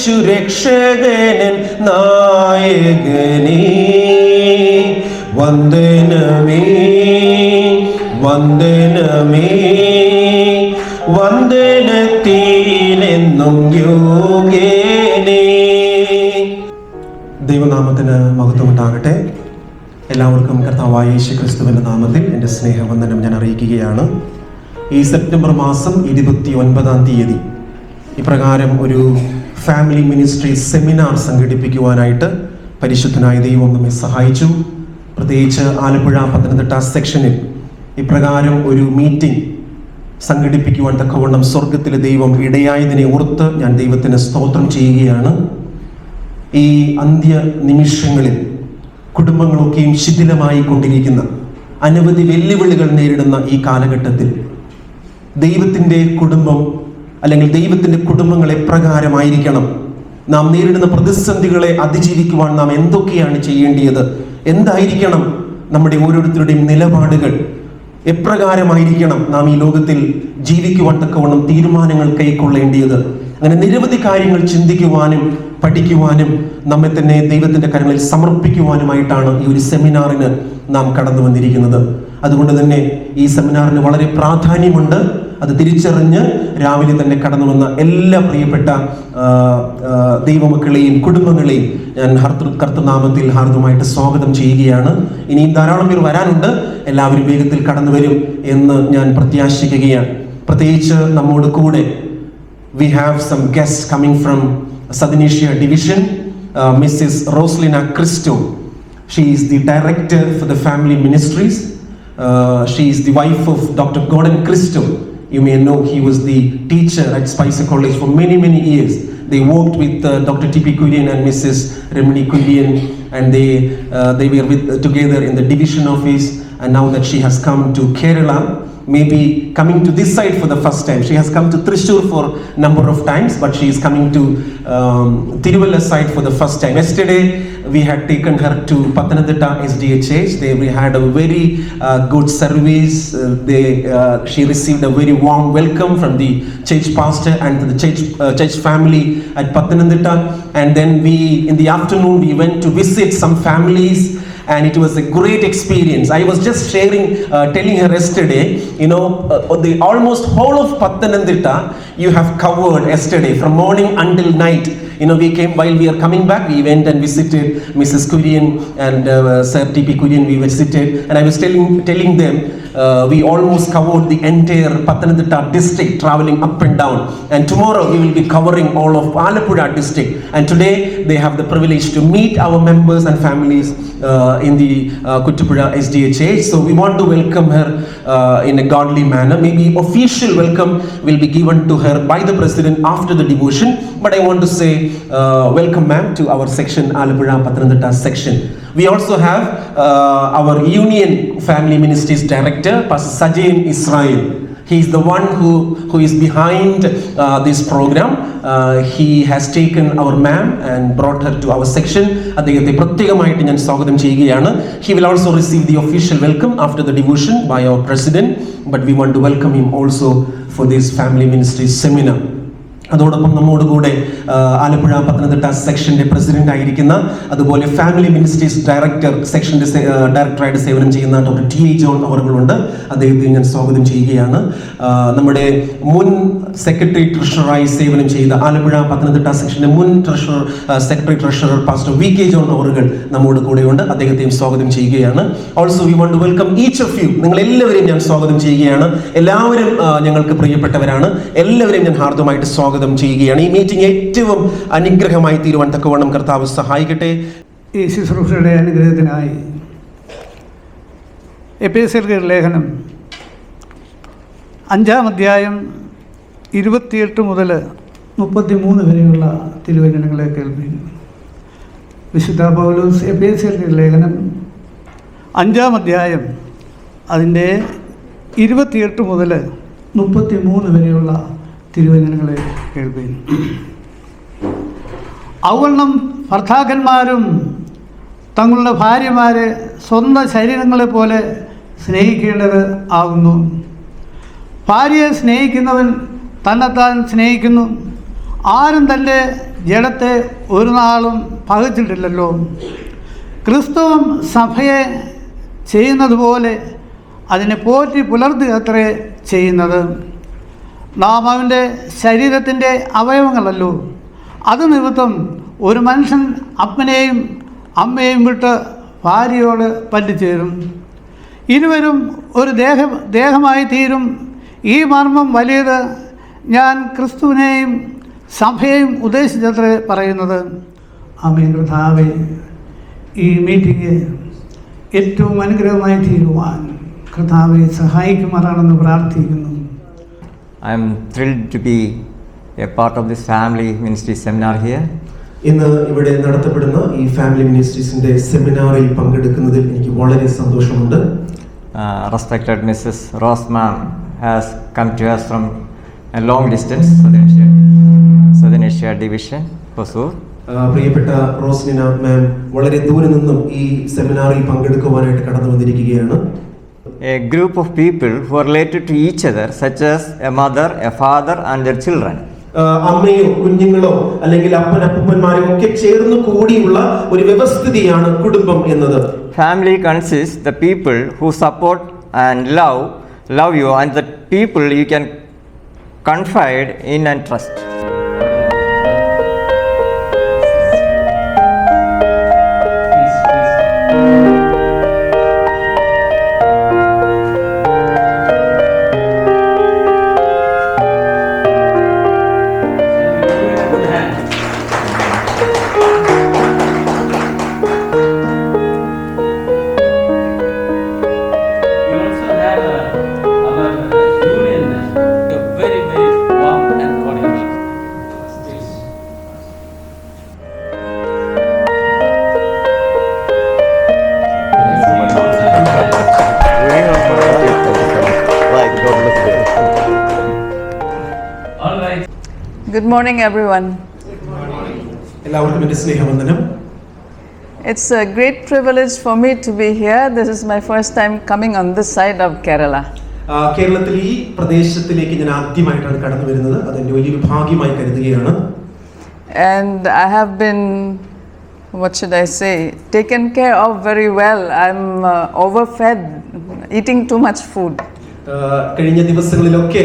സുരക്ഷകനൻ നായകനേ വന്ദനമേ വന്ദനമേ വന്ദനത്തിനെന്നും യോഗ്യനേ. ദൈവനാമത്തിന് മഹത്വമുണ്ടാകട്ടെ. എല്ലാവർക്കും കർത്താവായ യേശു ക്രിസ്തുവിൻ്റെ നാമത്തിൽ എൻ്റെ സ്നേഹവന്ദനം ഞാൻ അറിയിക്കുകയാണ്. ഈ സെപ്റ്റംബർ മാസം 29-ാം തീയതി ഇപ്രകാരം ഒരു ഫാമിലി മിനിസ്ട്രി സെമിനാർ സംഘടിപ്പിക്കുവാനായിട്ട് പരിശുദ്ധനായ ദൈവം നമ്മെ സഹായിച്ചു. പ്രത്യേകിച്ച് ആലപ്പുഴ പത്തനംതിട്ട സെക്ഷനിൽ ഇപ്രകാരം ഒരു മീറ്റിംഗ് സംഘടിപ്പിക്കുവാൻ തക്കവണ്ണം സ്വർഗത്തിലെ ദൈവം ഇടയായതിനെ ഓർത്ത് ഞാൻ ദൈവത്തിന് സ്തോത്രം ചെയ്യുകയാണ്. ഈ അന്ത്യ നിമിഷങ്ങളിൽ കുടുംബങ്ങളൊക്കെയും ശിഥിലമായി കൊണ്ടിരിക്കുന്ന അനവധി വെല്ലുവിളികൾ നേരിടുന്ന ഈ കാലഘട്ടത്തിൽ ദൈവത്തിൻ്റെ കുടുംബം അല്ലെങ്കിൽ ദൈവത്തിൻ്റെ കുടുംബങ്ങൾ എപ്രകാരമായിരിക്കണം, നാം നേരിടുന്ന പ്രതിസന്ധികളെ അതിജീവിക്കുവാൻ നാം എന്തൊക്കെയാണ് ചെയ്യേണ്ടത്, എന്തായിരിക്കണം നമ്മുടെ ഓരോരുത്തരുടെയും നിലപാടുകൾ, എപ്രകാരമായിരിക്കണം നാം ഈ ലോകത്തിൽ ജീവിക്കുവാൻ തക്കവണ്ണം തീരുമാനങ്ങൾ കൈക്കൊള്ളേണ്ടിയത്, അങ്ങനെ നിരവധി കാര്യങ്ങൾ ചിന്തിക്കുവാനും പഠിക്കുവാനും നമ്മെ തന്നെ ദൈവത്തിൻ്റെ കരങ്ങളിൽ സമർപ്പിക്കുവാനുമായിട്ടാണ് ഈ ഒരു സെമിനാറിന് നാം കടന്നു വന്നിരിക്കുന്നത്. അതുകൊണ്ട് തന്നെ ഈ സെമിനാറിന് വളരെ പ്രാധാന്യമുണ്ട്. അത് തിരിച്ചറിഞ്ഞ് രാവിലെ തന്നെ കടന്നു വന്ന എല്ലാ പ്രിയപ്പെട്ട ദൈവമക്കളെയും കുടുംബങ്ങളെയും ഞാൻ കർത്തൃനാമത്തിൽ ഹാർദമായിട്ട് സ്വാഗതം ചെയ്യുകയാണ്. ഇനിയും ധാരാളം പേർ വരാനുണ്ട്. എല്ലാവരും വേഗത്തിൽ കടന്നു വരും എന്ന് ഞാൻ പ്രത്യാശിക്കുകയാണ്. പ്രത്യേകിച്ച് നമ്മോട് കൂടെ we have some guests coming from Southern Asia Division, Mrs. Roslina Cristo. She is the director for the family ministries. She is the wife of Dr. Gordon Cristo. You may know he was the teacher at Spicer College for many years. They worked with Dr. T.P. Kurian and Mrs. Remini Kurian, and they were together in the division office. And now that she has come to Kerala, maybe coming to this side for the first time. She has come to Thrissur for a number of times, but she is coming to Tiruvalla side for the first time. Yesterday we had taken her to Pathanamthitta SDA Church. We had a very good service. She received a very warm welcome from the church pastor and the church family at Pathanamthitta. And then in the afternoon we went to visit some families. And it was a great experience. I was just telling her yesterday, the almost whole of Pathanamthitta you have covered yesterday from morning until night. While we are coming back, we went and visited Mrs. Kurian and Sir T.P. Kurian. We visited, and I was telling them we almost covered the entire Pathanamthitta district, traveling up and down. And tomorrow we will be covering all of Alappuzha district. And today they have the privilege to meet our members and families in the Kuttupuzha SDA Church. So we want to welcome her in a godly manner. Maybe official welcome will be given to her by the president after the devotion. But I want to say welcome ma'am to our section, Alappuzha Pathanamthitta section. We also have our Union Family Ministries Director, Pastor Sajain Israel. He is the one who is behind this program. He has taken our ma'am and brought her to our section. അദ്ദേഹത്തെ പ്രത്യേകമായിട്ട് ഞാൻ സ്വാഗതം ചെയ്യുകയാണ്. He will also receive the official welcome after the devotion by our president. But we want to welcome him also for this family ministry seminar. അതോടൊപ്പം നമ്മോടുകൂടെ Alappuzha Pathanamthitta സെക്ഷൻ്റെ president ആയിരിക്കുന്ന, അതുപോലെ family ministries സെക്ഷൻ്റെ ഡയറക്ടറായിട്ട് സേവനം ചെയ്യുന്ന ഡോക്ടർ ടി എ ജോൺ അവர்களுണ്ട്. അദ്ദേഹത്തെ ഞാൻ സ്വാഗതം ചെയ്യുകയാണ്. നമ്മുടെ മുൻ സെക്രട്ടറി ട്രഷററായി സേവനം ചെയ്ത ആലപ്പുഴ പത്തനംതിട്ട സെക്ഷൻ്റെ മുൻ secretary treasurer pastor V K John അവர்கள் നമ്മോട് കൂടെയുണ്ട്. അദ്ദേഹത്തെയും സ്വാഗതം ചെയ്യുകയാണ്. Also we want to welcome each of you. നിങ്ങളെല്ലാവരെയും ഞാൻ സ്വാഗതം ചെയ്യുകയാണ്. എല്ലാവരും ഞങ്ങൾക്ക് പ്രിയപ്പെട്ടവരാണ്. എല്ലാവരെയും ഞാൻ ഹാർദമായിട്ട് സ്വാഗതം ചെയ്യുകയാണ്. ഈ മീറ്റിംഗ് ഏറ്റവും അനുഗ്രഹമായി തീരുവാൻ തക്കവണ്ണം കർത്താവ് സഹായിക്കട്ടെ. ഈ ശുശ്രൂഷയുടെ അനുഗ്രഹത്തിനായി എഫേസ്യരുടെ ലേഖനം 5-ാം അധ്യായം 28 മുതൽ 33 വരെയുള്ള തിരുവചനങ്ങളെ കേൾപ്പിക്കുന്നു. വിശുദ്ധ പൗലോസ് എഫേസ്യരുടെ ലേഖനം 5-ാം അധ്യായം അതിൻ്റെ 28 മുതൽ 33 വരെയുള്ള തിരുവചനങ്ങളെ കേൾപ്പിക്കുന്നു. ഔവണ്ണം ഭർത്താക്കന്മാരും തങ്ങളുടെ ഭാര്യമാരെ സ്വന്തം ശരീരങ്ങളെപ്പോലെ സ്നേഹിക്കേണ്ടത് ആകുന്നു. ഭാര്യയെ സ്നേഹിക്കുന്നവൻ തന്നെത്താൻ സ്നേഹിക്കുന്നു. ആരും തൻ്റെ ജഡത്തെ ഒരു നാളും പകച്ചിട്ടില്ലല്ലോ. ക്രിസ്തുവും സഭയെ ചെയ്യുന്നത് പോലെ അതിനെ പോറ്റി പുലർത്തുക അത്രേ ചെയ്യുന്നത്. നാം അവൻ്റെ ശരീരത്തിൻ്റെ അവയവങ്ങളല്ലോ. അത് നിമിത്തം ഒരു മനുഷ്യൻ അപ്പനെയും അമ്മയെയും വിട്ട് ഭാര്യയോട് പറ്റിച്ചേരും, ഇരുവരും ഒരു ദേഹമായി തീരും. ഈ മർമ്മം വലിയത്. ഞാൻ ക്രിസ്തുവിനെയും സഭയെയും ഉദ്ദേശിച്ചത്രേ പറയുന്നത്. ആമേൻ. കർത്താവേ, ഈ മീറ്റിംഗ് ഏറ്റവും അനുഗ്രഹമായി തീരുവാൻ കർത്താവെ സഹായിക്കുമാറാണെന്ന് പ്രാർത്ഥിക്കുന്നു. I am thrilled to be a part of this family ministry seminar here. ഇന്ന് ഇവിടെ നടത്തപ്പെടുന്ന ഈ ഫാമിലി മിനിസ്ട്രീസിന്റെ സെമിനാറിൽ പങ്കെടുക്കുന്നതിൽ എനിക്ക് വളരെ സന്തോഷമുണ്ട്. Respected Mrs. Rosman has come to us from a long distance, Southern Asia Division, Hosur. പ്രിയപ്പെട്ട റോസ്ലിന മാം വളരെ ദൂരെ നിന്നും ഈ സെമിനാറിൽ പങ്കെടുക്കുവാനായിട്ട് കടന്നു വന്നിരിക്കുകയാണ്. A group of people who are related to each other, such as a mother, a father and their children. അമ്മയോ കുഞ്ഞുങ്ങളോ അല്ലെങ്കിൽ അപ്പനപ്പന്മാരോ ഒക്കെ ചേർന്ന് കൂടിയുള്ള ഒരു വ്യവസ്ഥിതിയാണ് കുടുംബം എന്നത്. Family consists the people who support and love you, and the people you can confide in and trust. Good morning, everyone. എല്ലാവർക്കും എൻ്റെ സ്നേഹവന്ദനം. It's a great privilege for me to be here. This is my first time coming on this side of Kerala. കേരളത്തിൽ ഈ പ്രദേശത്തിലേക്ക് ഞാൻ ആദ്യമായിട്ടാണ് കടന്നു വരുന്നത്. അതെൻ്റെ വലിയൊരു ഭാഗ്യമായി കരുതുകയാണ്. And I have been, what should I say, taken care of very well. I'm overfed, eating too much food. കഴിഞ്ഞ ദിവസങ്ങളിലൊക്കെ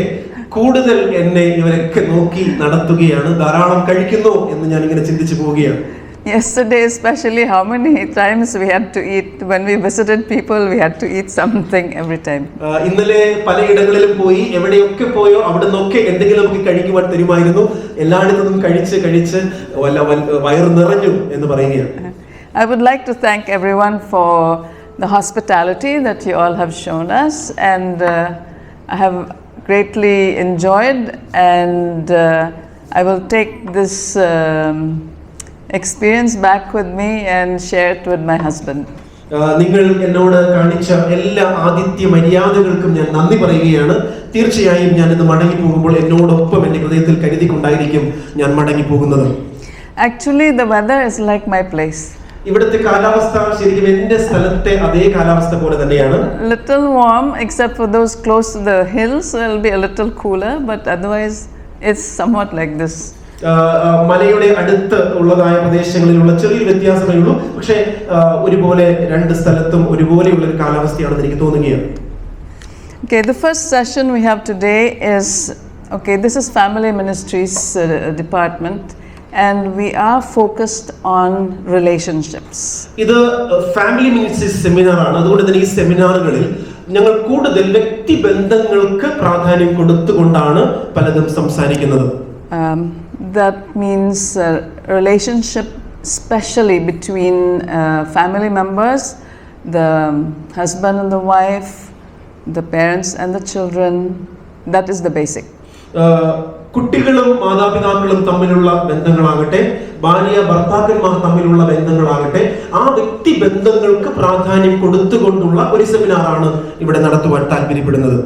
കൂടുതൽ എന്നെ ഇവരൊക്കെ നോക്കി നടത്തുകയാണ്. ധാരാളം കഴിക്കുന്നു എന്ന് ഞാൻ ഇങ്ങനെ ചിന്തിച്ചു പോവുകയാണ്. Yesterday especially, how many times we had to eat. When we visited people, we had to eat something every time. ഇന്നലെ പലയിടങ്ങളിലും പോയി, എവിടെയൊക്കെ പോയോ അവിടെ നിന്നൊക്കെ എന്തെങ്കിലും നമുക്ക് കഴിക്കുവാൻ തരുമായിരുന്നു. എല്ലായിടത്തും കഴിച്ച് വയറ് നിറഞ്ഞു എന്ന് പറയുകയാണ്. I would like to thank everyone for the hospitality that you all have shown us, and I have greatly enjoyed, and I will take this experience back with me and share it with my husband. നിങ്ങൾ എന്നോട് കാണിച്ച എല്ലാ ആതിഥ്യ മര്യാദകൾക്കും ഞാൻ നന്ദി പറയുകയാണ്. തീർച്ചയായും ഞാനിത് മടങ്ങി പോകുമ്പോൾ എന്നോടൊപ്പം എൻ്റെ ഹൃദയത്തിൽ കരുതിക്കൊണ്ടായിരിക്കും ഞാൻ മടങ്ങി പോകുന്നത്. Actually, the weather is like my place. ഇവിടുത്തെ കാലാവസ്ഥ ശരിക്കും എൻ്റെ സ്ഥലത്തെ അതേ കാലാവസ്ഥ പോലെ തന്നെയാണ്. Little warm, except for those close to the hills, it will be a little cooler, but otherwise it's somewhat like this. മലയുടെ അടുത്ത് ഉള്ളതായ പ്രദേശങ്ങളിലുള്ള ചെറിയൊരു വ്യത്യാസമേ ഉള്ളൂ. പക്ഷേ ഒരുപോലെ രണ്ട് സ്ഥലത്തും ഒരുപോലെയുള്ള ഒരു കാലാവസ്ഥയാണെന്ന് എനിക്ക് തോന്നുകയാണ്. Okay, the first session we have today is, this is Family Ministries department, and we are focused on relationships. ഇത് ഫാമിലി മിനിസ്ട്രീസ് സെമിനാർ ആണ്. അതുകൊണ്ട് തന്നെ ഈ സെമിനാറുകളിൽ ഞങ്ങൾ കൂടുതൽ വ്യക്തിബന്ധങ്ങൾക്ക് പ്രാധാന്യം കൊടുത്തുകൊണ്ടാണ് പലതും സംസാരിക്കുന്നത്. That means relationship especially between family members, the husband and the wife, the parents and the children. That is the basic. കുട്ടികളും മാതാപിതാക്കളും തമ്മിലുള്ള ബന്ധങ്ങളാകട്ടെ, ഭാര്യ ഭർത്താക്കന്മാർ തമ്മിലുള്ള ബന്ധങ്ങളാകട്ടെ, ആ വ്യക്തി ബന്ധങ്ങൾക്ക് പ്രാധാന്യം കൊടുത്തുകൊണ്ടുള്ള ഒരു സെമിനാറാണ് ഇവിടെ നടത്തുവാൻ താല്പര്യപ്പെടുന്നത്.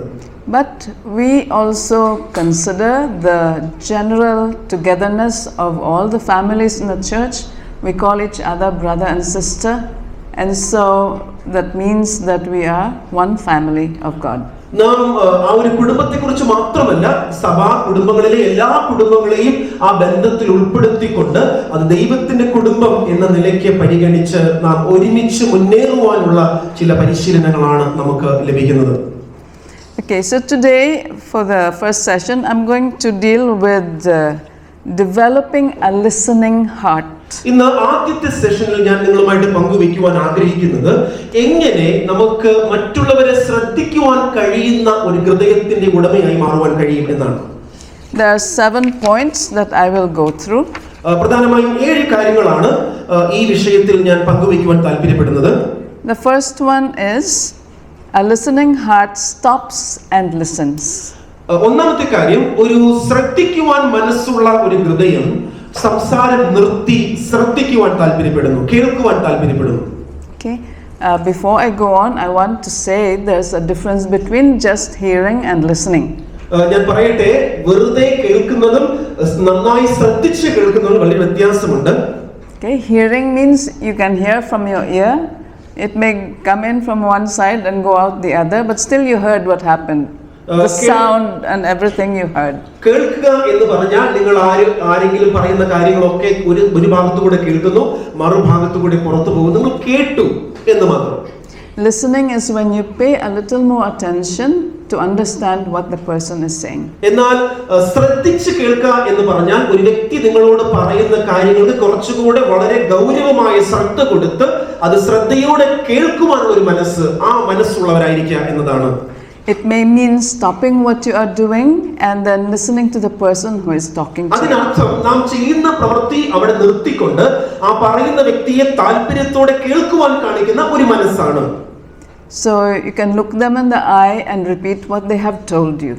But we also consider the general togetherness of all the families in the church. We call each other brother and sister, and so that means that we are one family of God. നാം ആ ഒരു കുടുംബത്തെക്കുറിച്ച് മാത്രമല്ല, സഭാ കുടുംബങ്ങളിലെ എല്ലാ കുടുംബങ്ങളെയും ആ ബന്ധത്തിൽ ഉൾപ്പെടുത്തിക്കൊണ്ട് അത് ദൈവത്തിന്റെ കുടുംബം എന്ന നിലയ്ക്ക് പരിഗണിച്ച് നാം ഒരുമിച്ച് മുന്നേറുവാനുള്ള ചില പരിശീലനങ്ങളാണ് നമുക്ക് ലഭിക്കുന്നത്. Okay, so today for the first session, I'm going to deal with developing a listening heart. ഇന്ന് ആദ്യത്തെ സെഷനിൽ ഞാൻ നിങ്ങളുമായിട്ട് പങ്കുവെക്കുവാൻ ആഗ്രഹിക്കുന്നത് എങ്ങനെ നമുക്ക് മറ്റുള്ളവരെ ശ്രദ്ധിക്കുവാൻ കഴിയുന്ന ഒരു ഹൃദയത്തിന്റെ ഉടമയായി മാറുവാൻ കഴിയും എന്നാണ്. There are 7 points that I will go through. പ്രധാനമായും 7 കാര്യങ്ങളാണ് ഈ വിഷയത്തിൽ ഞാൻ പങ്കുവെക്കുവാൻ താല്പര്യപ്പെടുന്നത്. The first one is a listening heart stops and listens. ഒന്നാമത്തെ കാര്യം, ഒരു ശ്രദ്ധിക്കുവാൻ മനസ്സുള്ള ഒരു ഹൃദയം സംസാരം നിർത്തി ശ്രദ്ധിക്കുവാൻ താല്പര്യപ്പെടുന്നു, കേൾക്കുവാൻ താല്പര്യപ്പെടുന്നു. Okay, before I go on, I want to say there's a difference between just hearing and listening. ഞാൻ പറയട്ടെ, വെറുതെ കേൾക്കുന്നതും നന്നായി ശ്രദ്ധിച്ച് കേൾക്കുന്നതും വളരെ വ്യത്യാസമുണ്ട്. Okay, hearing means you can hear from your ear. It may come in from one side and go out the other, but still you heard what happened. The sound and everything you heard. കേൾക്കുക എന്ന് പറഞ്ഞാൽ നിങ്ങൾ ആരെങ്കിലും പറയുന്ന കാര്യങ്ങളൊക്കെ ഒരു ഭാഗത്തുകൂടെ കേൾക്കുന്നു, മറുഭാഗത്തുകൂടെ പുറത്തു പോകുന്നു, നിങ്ങൾ കേട്ടു എന്ന് മാത്രം. Listening is when you pay a little more attention to understand what the person is saying. എന്നാൽ ശ്രദ്ധിച്ച് കേൾക്കുക എന്ന് പറഞ്ഞാൽ ഒരു വ്യക്തി നിങ്ങളോട് പറയുന്ന കാര്യങ്ങൾക്ക് കുറച്ചുകൂടെ വളരെ ഗൗരവമായ ശ്രദ്ധ കൊടുത്ത് അത് ശ്രദ്ധയോടെ കേൾക്കുവാനുള്ള ഒരു മനസ്സ്, ആ മനസ്സുള്ളവരായിരിക്കുക എന്നതാണ്. It may mean stopping what you are doing and then listening to the person who is talking to you. അതിനർത്ഥം നാം ചെയ്യുന്ന പ്രവൃത്തി അവിടെ നിർത്തിക്കൊണ്ട് ആ പറയുന്ന വ്യക്തിയെ താല്പര്യത്തോടെ കേൾക്കുവാൻ കാണിക്കുന്ന ഒരു മനസ്സാണ്. So you can look them in the eye and repeat what they have told you.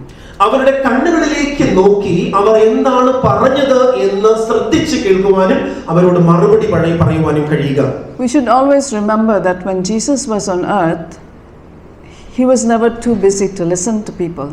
അവരുടെ കണ്ണുകളിലേക്ക് നോക്കി അവർ എന്താണ് പറഞ്ഞത് എന്ന് ശ്രദ്ധിച്ച് കേൾക്കുവാനും അവരോട് മറുപടി പറയുവാനും കഴിയുക. We should always remember that when Jesus was on earth, he was never too busy to listen to people.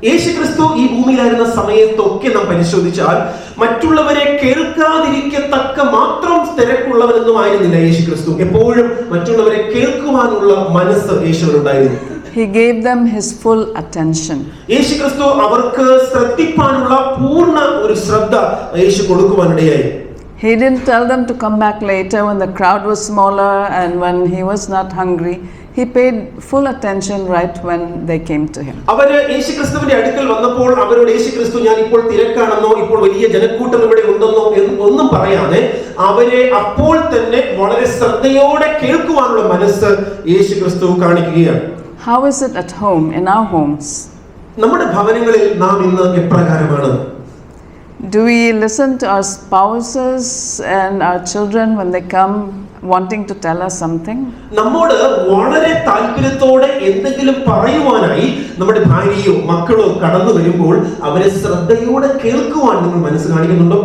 യേശുക്രിസ്തു ഈ ഭൂമിയിലായിരുന്ന സമയത്തൊക്കെ നാം പരിശോധിച്ചാൽ മറ്റുള്ളവരെ കേൾക്കാതിരിക്കത്തക്ക മാത്രം തിരക്കുള്ളവനൊന്നും ആയിരുന്നില്ല യേശുക്രിസ്തു. എപ്പോഴും മറ്റുള്ളവരെ കേൾക്കുവാനുള്ള മനസ്സ് യേശുവിനുണ്ടായിരുന്നു. He gave them his full attention. യേശുക്രിസ്തു അവർക്ക് ശ്രദ്ധിപ്പാനുള്ള പൂർണ്ണ ഒരു ശ്രദ്ധ യേശു കൊടുക്കുവാനിടയായി. He didn't tell them to come back later when the crowd was smaller and when he was not hungry. He paid full attention right when they came to him. അവര് യേശുക്രിസ്തുവിന്റെ അടുക്കൽ വന്നപ്പോൾ അവരോട് യേശുക്രിസ്തു ഞാൻ ഇപ്പോൾ തിരക്കാണെന്നോ ഇപ്പോൾ വലിയ ജനക്കൂട്ടം ഇവിടെ ഉണ്ടെന്നോ ഒന്നും പറയാതെ അവരെ അപ്പോൾ തന്നെ വളരെ ശ്രദ്ധയോടെ കേൾക്കുവാനുള്ള മനസ്സ് യേശുക്രിസ്തു കാണിക്കുകയാണ്. How is it at home, in our homes? നമ്മുടെ ഭവനങ്ങളിൽ നാം ഇന്ന് എപ്രകാരമാണ്? Do we listen to our spouses and our children when they come wanting to tell us something? നമ്മോട് വളരെ താല്പര്യത്തോടെ എന്തെങ്കിലും പറയുവാനായി നമ്മുടെ ഭാര്യയോ മക്കളോ കടന്നു വരുമ്പോൾ അവരെ ശ്രദ്ധയോടെ കേൾക്കുവാൻ നിങ്ങൾ മനസ്സ് കാണിക്കുന്നുണ്ടോ?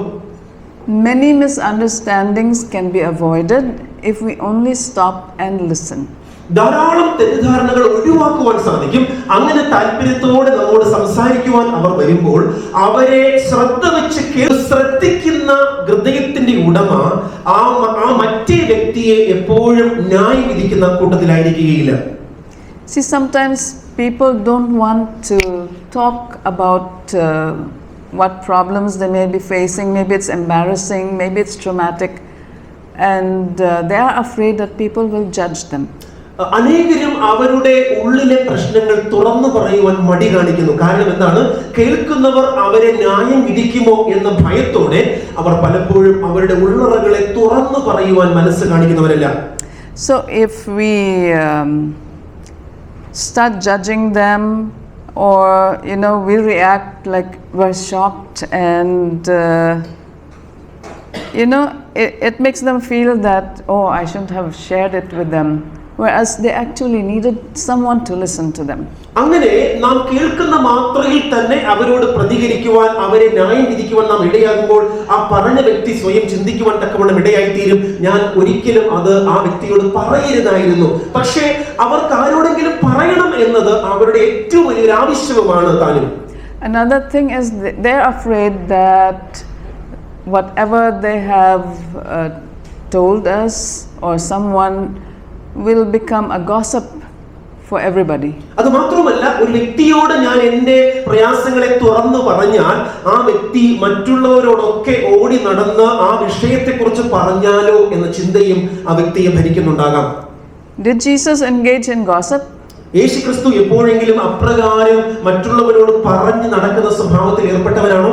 Many misunderstandings can be avoided if we only stop and listen. ധാരാളം തെറ്റിദ്ധാരണകൾ ഒഴിവാക്കുവാൻ സാധിക്കും. അങ്ങനെ താല്പര്യത്തോടെ നമ്മോട് സംസാരിക്കുവാൻ അവർ വരുമ്പോൾ അവരെ ശ്രദ്ധ വെച്ച് ശ്രദ്ധിക്കുന്ന ഹൃദയത്തിന്റെ ഉടമ ആ മറ്റേ വ്യക്തിയെ എപ്പോഴും ന്യായം വിധിക്കുന്ന കൂട്ടത്തിലായിരിക്കുകയില്ല. See, sometimes people don't want to talk about what problems they may be facing. Maybe it's embarrassing, maybe it's traumatic, and they are afraid that people will judge them. അനേകരും അവരുടെ ഉള്ളിലെ പ്രശ്നങ്ങൾ തുറന്നു പറയുവാൻ മടി കാണിക്കുന്നു. കാരണം എന്താണ്? കേൾക്കുന്നവർ അവരെ ന്യായം വിധിക്കുമോ എന്ന ഭയത്തോടെ അവർ പലപ്പോഴും അവരുടെ ഉള്ളറകളെ തുറന്നു പറയുവാൻ മനസ്സ് കാണിക്കുന്നവരല്ല. So if we start judging them, or we react like we're shocked, and it makes them feel that, oh, I shouldn't have shared it with them. Whereas they actually needed someone to listen to them. അങ്ങനെ നാം കേൾക്കുന്ന മാത്രയിൽ തന്നെ അവരോട് പ്രതികരിക്കുവാൻ, അവരെ ന്യായം വിധിക്കുവാൻ നാം ഇടയാകുമ്പോൾ ആ പറഞ്ഞ വ്യക്തി സ്വയം ചിന്തിക്കുവാൻ തക്കവണ്ണം ഇടയായിത്തീരും. ഞാൻ ഒരിക്കലും അത് ആ വ്യക്തിയോട് പറയരുതായിരുന്നു. പക്ഷേ അവർക്ക് ആരോടെങ്കിലും പറയണം എന്നത് അവരുടെ ഏറ്റവും വലിയൊരു ആവശ്യവുമാണ് താനും. Another thing is they're afraid that whatever they have told us or someone will become a gossip for everybody. അത് മാത്രമല്ല, ഒരു വ്യക്തിയോട് ഞാൻ എൻ്റെ പ്രയാസങ്ങളെ തുറന്നു പറഞ്ഞാൽ ആ വ്യക്തി മറ്റുള്ളവരോടൊക്കെ ഓടി നടന്ന് ആ വിഷയത്തെക്കുറിച്ച് പറഞ്ഞാലോ എന്ന ചിന്തയും ആ വ്യക്തിയെ ഭരിക്കുന്നുണ്ടാകാം. Did Jesus engage in gossip? യേശു ക്രിസ്തു എപ്പോഴെങ്കിലും അപ്രകാരം മറ്റുള്ളവരോട് പറഞ്ഞു നടക്കുന്ന സ്വഭാവത്തിൽ ഏർപ്പെട്ടവനാണോ?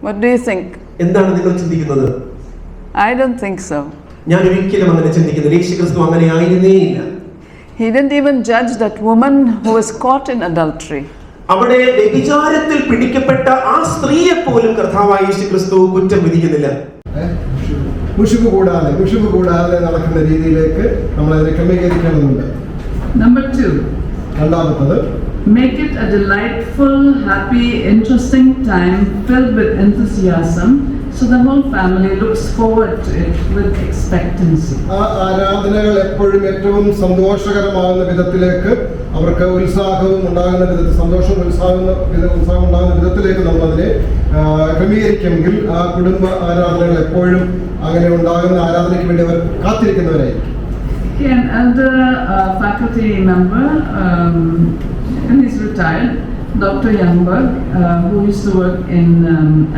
What do you think? എന്താണ് നിങ്ങൾ ചിന്തിക്കുന്നത്? I don't think so. ഞാൻ ഒരിക്കലും അങ്ങനെ ചിന്തിക്കുന്നില്ല. യേശു ക്രിസ്തു അങ്ങനെ ആയിരുന്നേയില്ല. He didn't even judge that woman who was caught in adultery. അവിടെ വ്യഭിചാരത്തിൽ പിടിക്കപ്പെട്ട ആ സ്ത്രീയെ പോലും കർത്താവായ യേശു ക്രിസ്തു കുറ്റം വിധിക്കുന്നില്ല. മുഷിപ്പ് കൂടാതെ നടക്കുന്ന രീതിയിലേക്ക് നമ്മൾ അതിനെ ക്രമീകരിക്കേണ്ടതുണ്ട്. Number 2, രണ്ടാമത്തത്, make it a delightful, happy, interesting time filled with enthusiasm so the whole family looks forward to it with expectancy. ആ ആരാധനകൾ എപ്പോഴും ഏറ്റവും സന്തോഷകരമാകുന്ന വിധത്തിലേക്ക്, അവർക്ക് ഉത്സാഹവും ഉണ്ടാകുന്ന വിധത്തിൽ, ഉത്സാഹം ഉണ്ടാകുന്ന വിധത്തിലേക്ക് നമ്മൾ അതിനെ ക്രമീകരിക്കുമെങ്കിൽ ആ കുടുംബ ആരാധനകൾ എപ്പോഴും അങ്ങനെ ഉണ്ടാകുന്ന ആരാധനയ്ക്ക് വേണ്ടി അവർ കാത്തിരിക്കുന്നവരായിരിക്കും. Okay, an elder faculty member, he's retired, Dr. Youngberg, who used to work in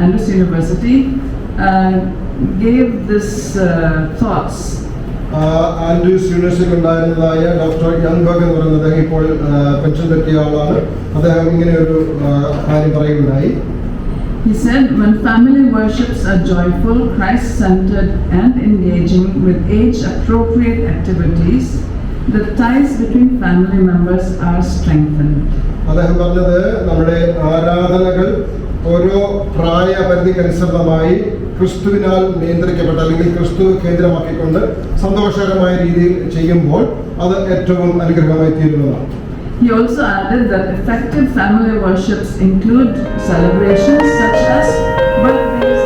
Andrews University, gave this thoughts. Andrews യൂണിവേഴ്സിറ്റിയിൽ ഉണ്ടായിരുന്നതായ ഡോക്ടർ യങ്ബർഗ് എന്ന് പറയുന്നത് അദ്ദേഹം ഇപ്പോൾ പെൻഷൻ പറ്റിയ ആളാണ്. അദ്ദേഹം ഇങ്ങനെ ഒരു കാര്യം പറയുകയുണ്ടായി. He said, when family worships are joyful, Christ-centered and engaging with age-appropriate activities, the ties between family members are strengthened. അദ്ദേഹം പറഞ്ഞത്, നമ്മുടെ ആരാധനകൾ ഓരോ പ്രായപരിധിക്കനുസൃതമായി ക്രിസ്തുവിനാൽ നിയന്ത്രിക്കപ്പെട്ട അല്ലെങ്കിൽ ക്രിസ്തു കേന്ദ്രമാക്കിക്കൊണ്ട് സന്തോഷകരമായ രീതിയിൽ ചെയ്യുമ്പോൾ അത് ഏറ്റവും അനുഗ്രഹമായി തീരുന്നതാണ്. He also added that effective family worships include celebrations such as birthdays,